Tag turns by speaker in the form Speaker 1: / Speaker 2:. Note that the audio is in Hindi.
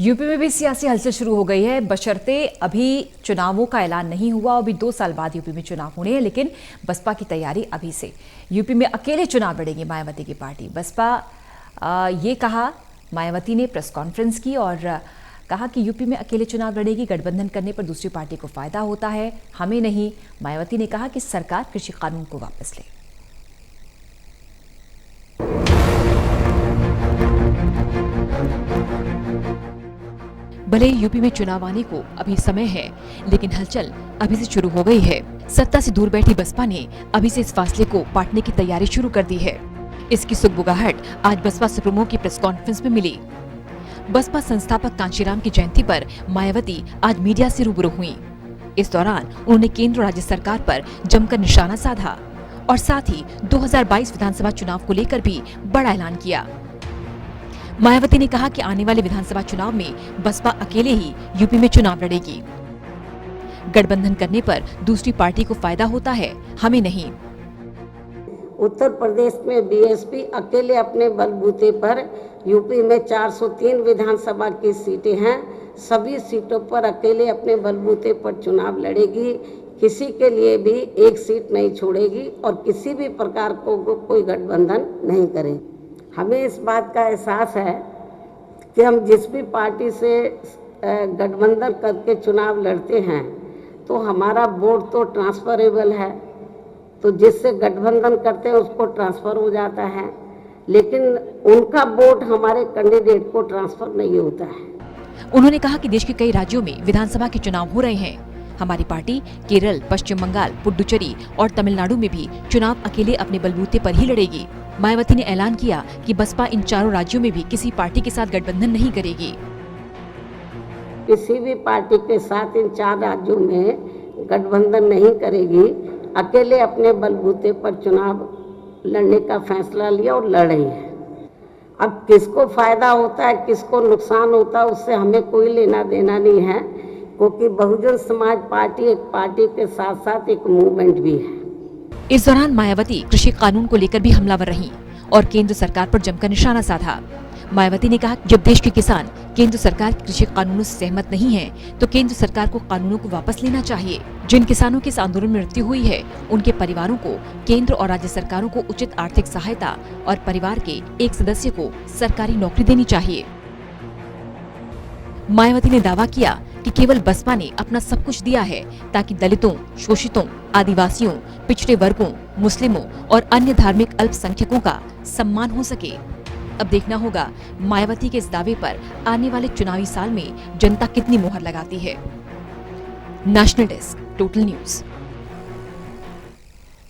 Speaker 1: यूपी में भी सियासी हलचल शुरू हो गई है, बशर्ते अभी चुनावों का ऐलान नहीं हुआ। अभी 2 साल बाद यूपी में चुनाव होने हैं, लेकिन बसपा की तैयारी अभी से। यूपी में अकेले चुनाव लड़ेगी मायावती की पार्टी। बसपा ये कहा, मायावती ने प्रेस कॉन्फ्रेंस की और कहा कि यूपी में अकेले चुनाव लड़ेगी। गठबंधन करने पर दूसरी पार्टी को फायदा होता है, हमें नहीं। मायावती ने कहा कि सरकार कृषि कानून को वापस ले। भले यूपी में चुनाव आने को अभी समय है, लेकिन हलचल अभी से शुरू हो गई है। सत्ता से दूर बैठी बसपा ने अभी से इस फासले को पाटने की तैयारी शुरू कर दी है। इसकी सुगबुगाहट आज बसपा सुप्रीमो की प्रेस कॉन्फ्रेंस में मिली। बसपा संस्थापक कांशीराम की जयंती पर मायावती आज मीडिया से रूबरू हुई। इस दौरान उन्होंने केंद्र और राज्य सरकार पर जमकर निशाना साधा और साथ ही 2022 विधानसभा चुनाव को लेकर भी बड़ा ऐलान किया। मायावती ने कहा कि आने वाले विधानसभा चुनाव में बसपा अकेले ही यूपी में चुनाव लड़ेगी। गठबंधन करने पर दूसरी पार्टी को फायदा होता है, हमें नहीं।
Speaker 2: उत्तर प्रदेश में बीएसपी अकेले अपने बलबूते पर यूपी में 403 विधानसभा की सीटें हैं। सभी सीटों पर अकेले अपने बलबूते पर चुनाव लड़ेगी। किसी के लिए भी एक सीट नहीं छोड़ेगी और किसी भी प्रकार को कोई गठबंधन नहीं करेगी। हमें इस बात का एहसास है कि हम जिस भी पार्टी से गठबंधन करके चुनाव लड़ते हैं तो हमारा वोट तो ट्रांसफरेबल है, तो जिससे गठबंधन करते हैं उसको ट्रांसफ़र हो जाता है, लेकिन उनका वोट हमारे कैंडिडेट को ट्रांसफ़र नहीं होता है।
Speaker 1: उन्होंने कहा कि देश के कई राज्यों में विधानसभा के चुनाव हो रहे हैं। हमारी पार्टी केरल, पश्चिम बंगाल, पुडुचेरी और तमिलनाडु में भी चुनाव अकेले अपने बलबूते पर ही लड़ेगी। मायावती ने ऐलान किया कि बसपा इन चारों राज्यों में भी किसी पार्टी के साथ गठबंधन नहीं करेगी।
Speaker 2: किसी भी पार्टी के साथ इन 4 राज्यों में गठबंधन नहीं करेगी। अकेले अपने बलबूते पर चुनाव लड़ने का फैसला लिया और लड़ रही है। अब किसको फायदा होता है, किसको नुकसान होता है, उससे हमें कोई लेना देना नहीं है, क्योंकि बहुजन समाज पार्टी एक पार्टी के साथ साथ एक मूवमेंट भी है।
Speaker 1: इस दौरान मायावती कृषि कानून को लेकर भी हमलावर रहीं और केंद्र सरकार पर जमकर निशाना साधा। मायावती ने कहा कि जब देश के किसान केंद्र सरकार के कृषि कानूनों से सहमत नहीं हैं, तो केंद्र सरकार को कानूनों को वापस लेना चाहिए। जिन किसानों के इस आंदोलन में मृत्यु हुई है, उनके परिवारों को केंद्र और राज्य सरकारों को उचित आर्थिक सहायता और परिवार के एक सदस्य को सरकारी नौकरी देनी चाहिए। मायावती ने दावा किया कि केवल बसपा ने अपना सब कुछ दिया है ताकि दलितों, शोषितों, आदिवासियों, पिछड़े वर्गों, मुस्लिमों और अन्य धार्मिक अल्पसंख्यकों का सम्मान हो सके। अब देखना होगा मायावती के इस दावे पर आने वाले चुनावी साल में जनता कितनी मोहर लगाती है। National desk, total news.